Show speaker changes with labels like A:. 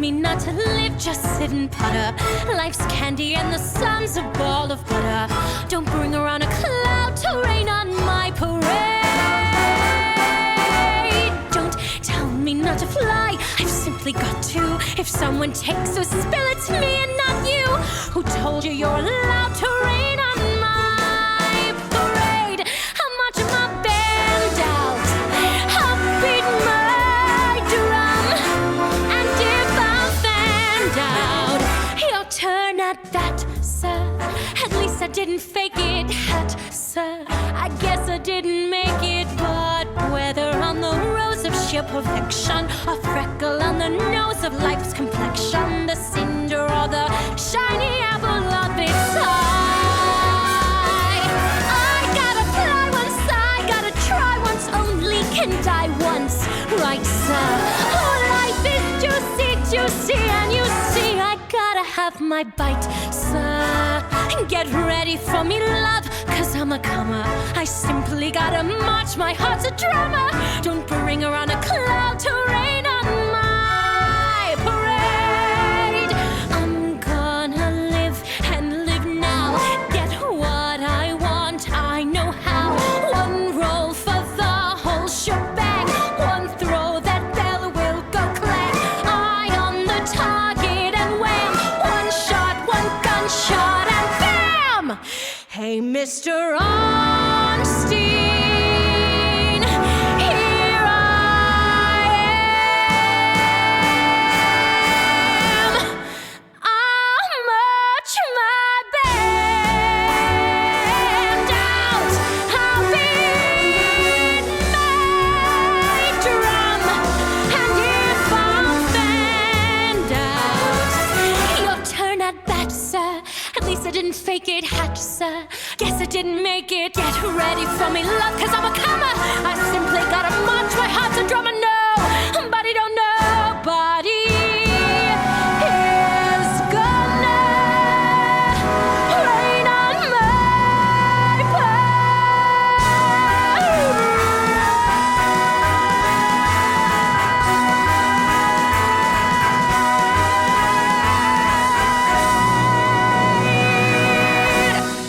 A: me not to live, just sit and putter. Life's candy and the sun's a ball of butter. Don't bring around a cloud to rain on my parade. Don't tell me not to fly, I've simply got to. If someone takes a spill, it's me and not you. Who told you you're allowed to rain on my parade? I'm marching my band out, I'll beat my drum. And if I'm fanned out, your turn at that, sir. At least I didn't fake it, hat, sir. I guess I didn't make it, but whether on the rose of sheer perfection, a freckle on the nose of life's complexion, the cinder or the shiny apple of its eye, I gotta fly once, I gotta try once, only can die once, right, sir? Oh, life is juicy, juicy, and you see I gotta have my bite, sir. Get ready for me, love, 'cause I'm a comer. I simply gotta march, my heart's a drummer. Don't bring around a cloud to rain on my parade. I'm gonna live and live now, get what I want, I know how. One roll for the whole shebang, one throw, that bell will go clang. Eye on the target and wham, one shot, one gunshot and bam! Hey, Mr. Ornstein, here I am. I'll march my band out, I'll beat my drum. And if I'm fanned out, your turn at bat, sir. At least I didn't fake it, hat, sir. Guess I didn't make it. Get ready for me, love, 'cause I'm a comer. I simply gotta march, my heart's a drummer. No, but he don't know.